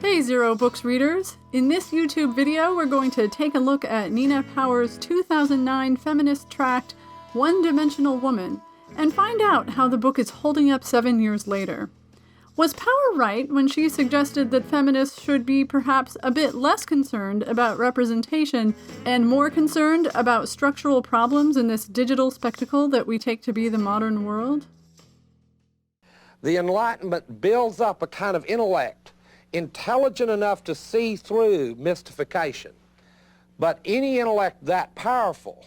Hey Zero Books readers! In this YouTube video, we're going to take a look at Nina Power's 2009 feminist tract, One-Dimensional Woman, and find out how the book is holding up 7 years later. Was Power right when she suggested that feminists should be perhaps a bit less concerned about representation and more concerned about structural problems in this digital spectacle that we take to be the modern world? The Enlightenment builds up a kind of intellect intelligent enough to see through mystification. But any intellect that powerful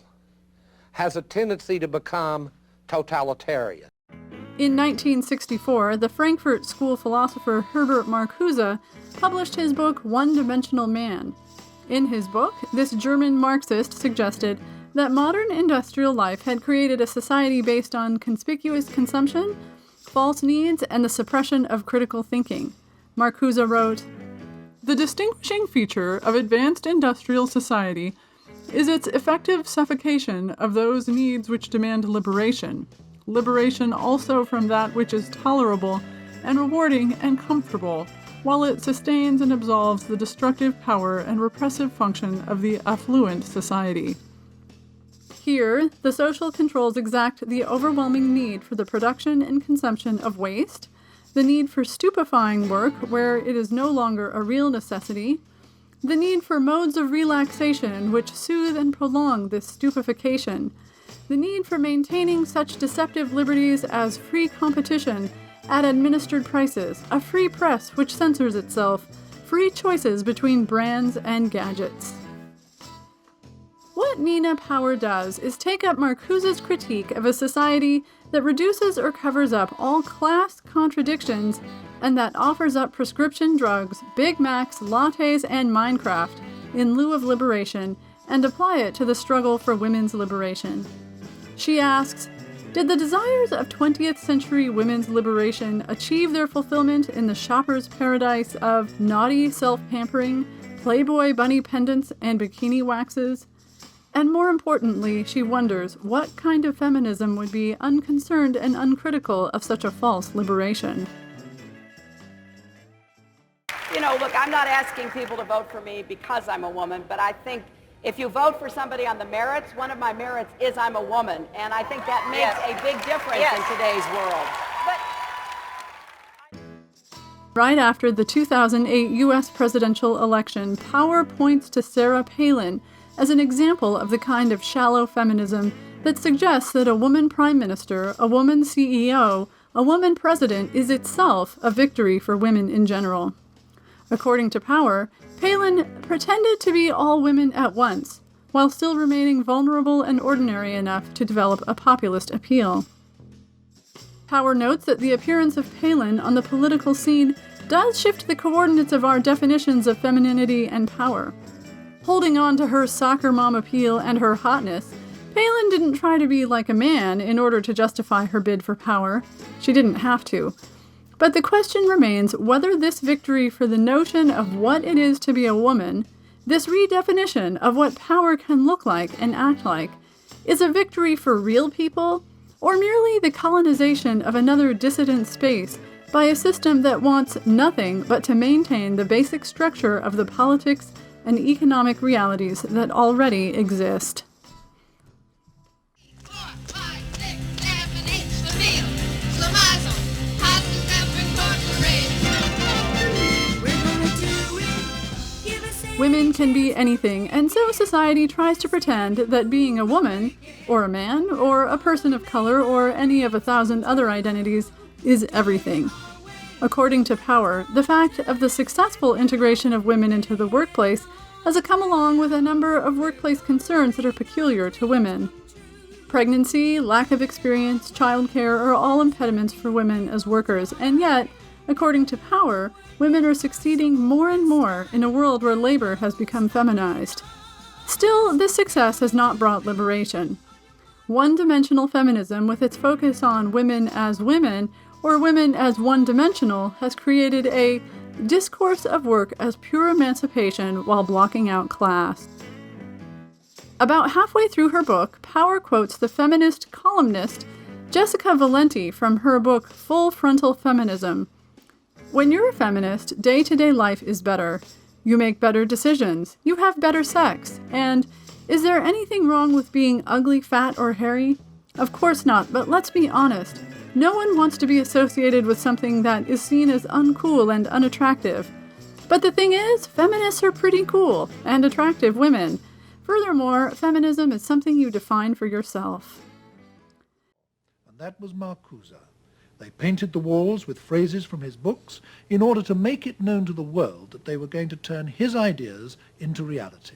has a tendency to become totalitarian. In 1964, the Frankfurt School philosopher Herbert Marcuse published his book One-Dimensional Man. In his book, this German Marxist suggested that modern industrial life had created a society based on conspicuous consumption, false needs, and the suppression of critical thinking. Marcuse wrote, "The distinguishing feature of advanced industrial society is its effective suffocation of those needs which demand liberation also from that which is tolerable and rewarding and comfortable, while it sustains and absolves the destructive power and repressive function of the affluent society." Here, the social controls exact the overwhelming need for the production and consumption of waste, the need for stupefying work where it is no longer a real necessity, the need for modes of relaxation which soothe and prolong this stupefaction, the need for maintaining such deceptive liberties as free competition at administered prices, a free press which censors itself, free choices between brands and gadgets. What Nina Power does is take up Marcuse's critique of a society that reduces or covers up all class contradictions and that offers up prescription drugs, Big Macs, lattes, and Minecraft in lieu of liberation, and apply it to the struggle for women's liberation. She asks, did the desires of 20th century women's liberation achieve their fulfillment in the shopper's paradise of naughty self-pampering, Playboy bunny pendants, and bikini waxes? And more importantly, she wonders what kind of feminism would be unconcerned and uncritical of such a false liberation. You know, look, I'm not asking people to vote for me because I'm a woman, but I think if you vote for somebody on the merits, one of my merits is I'm a woman, and I think that makes a big difference in today's world. Right after the 2008 U.S. presidential election, Power points to Sarah Palin as an example of the kind of shallow feminism that suggests that a woman prime minister, a woman CEO, a woman president is itself a victory for women in general. According to Power, Palin pretended to be all women at once, while still remaining vulnerable and ordinary enough to develop a populist appeal. Power notes that the appearance of Palin on the political scene does shift the coordinates of our definitions of femininity and power. Holding on to her soccer mom appeal and her hotness, Palin didn't try to be like a man in order to justify her bid for power. She didn't have to. But the question remains whether this victory for the notion of what it is to be a woman, this redefinition of what power can look like and act like, is a victory for real people, or merely the colonization of another dissident space by a system that wants nothing but to maintain the basic structure of the politics and economic realities that already exist. Women can be anything, and so society tries to pretend that being a woman, or a man, or a person of color, or any of 1,000 other identities is everything. According to Power, the fact of the successful integration of women into the workplace has come along with a number of workplace concerns that are peculiar to women. Pregnancy, lack of experience, childcare are all impediments for women as workers, and yet, according to Power, women are succeeding more and more in a world where labor has become feminized. Still, this success has not brought liberation. One-dimensional feminism, with its focus on women as women, or women as one-dimensional, has created a discourse of work as pure emancipation while blocking out class. About halfway through her book, Power quotes the feminist columnist Jessica Valenti from her book Full Frontal Feminism. When you're a feminist, day-to-day life is better. You make better decisions, you have better sex, and is there anything wrong with being ugly, fat, or hairy? Of course not, but let's be honest. No one wants to be associated with something that is seen as uncool and unattractive. But the thing is, feminists are pretty cool and attractive women. Furthermore, feminism is something you define for yourself. And that was Marcuse. They painted the walls with phrases from his books in order to make it known to the world that they were going to turn his ideas into reality.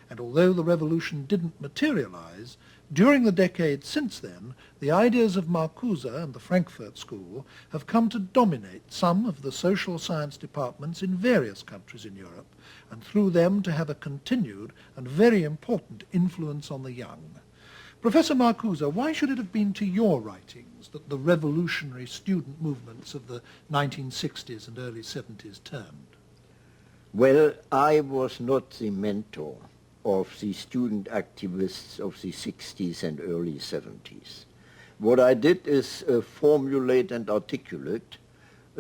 And although the revolution didn't materialize, during the decades since then, the ideas of Marcuse and the Frankfurt School have come to dominate some of the social science departments in various countries in Europe, and through them to have a continued and very important influence on the young. Professor Marcuse, why should it have been to your writings that the revolutionary student movements of the 1960s and early 70s turned? Well, I was not the mentor of the student activists of the 60s and early 70s. What I did is formulate and articulate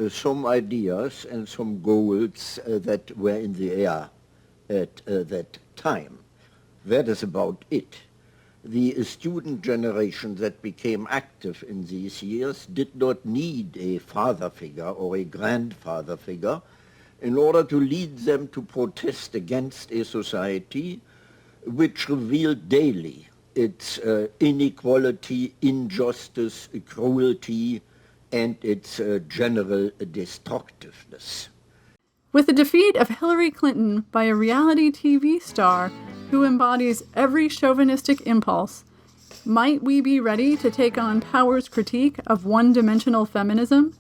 some ideas and some goals that were in the air at that time. That is about it. The student generation that became active in these years did not need a father figure or a grandfather figure in order to lead them to protest against a society which revealed daily its inequality, injustice, cruelty, and its general destructiveness. With the defeat of Hillary Clinton by a reality TV star who embodies every chauvinistic impulse, might we be ready to take on power's critique of one-dimensional feminism?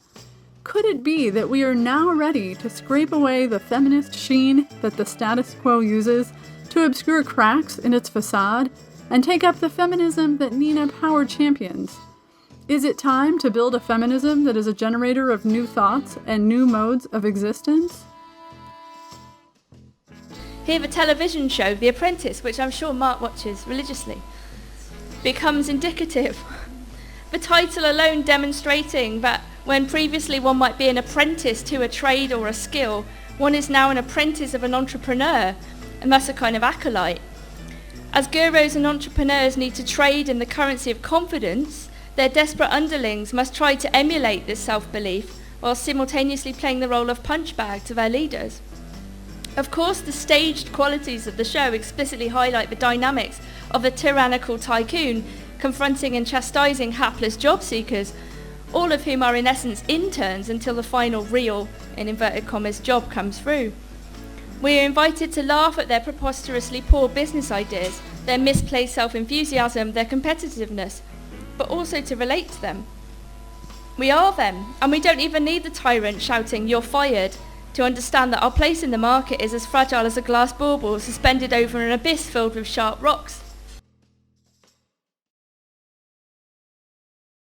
Could it be that we are now ready to scrape away the feminist sheen that the status quo uses to obscure cracks in its facade and take up the feminism that Nina Power champions? Is it time to build a feminism that is a generator of new thoughts and new modes of existence? Here the television show The Apprentice, which I'm sure Mark watches religiously, becomes indicative. The title alone demonstrating that when previously one might be an apprentice to a trade or a skill, one is now an apprentice of an entrepreneur, and thus a kind of acolyte. As gurus and entrepreneurs need to trade in the currency of confidence, their desperate underlings must try to emulate this self-belief while simultaneously playing the role of punchbag to their leaders. Of course, the staged qualities of the show explicitly highlight the dynamics of a tyrannical tycoon confronting and chastising hapless job seekers, all of whom are in essence interns until the final real, in inverted commas, job comes through. We are invited to laugh at their preposterously poor business ideas, their misplaced self-enthusiasm, their competitiveness, but also to relate to them. We are them, and we don't even need the tyrant shouting, "You're fired," to understand that our place in the market is as fragile as a glass bauble suspended over an abyss filled with sharp rocks.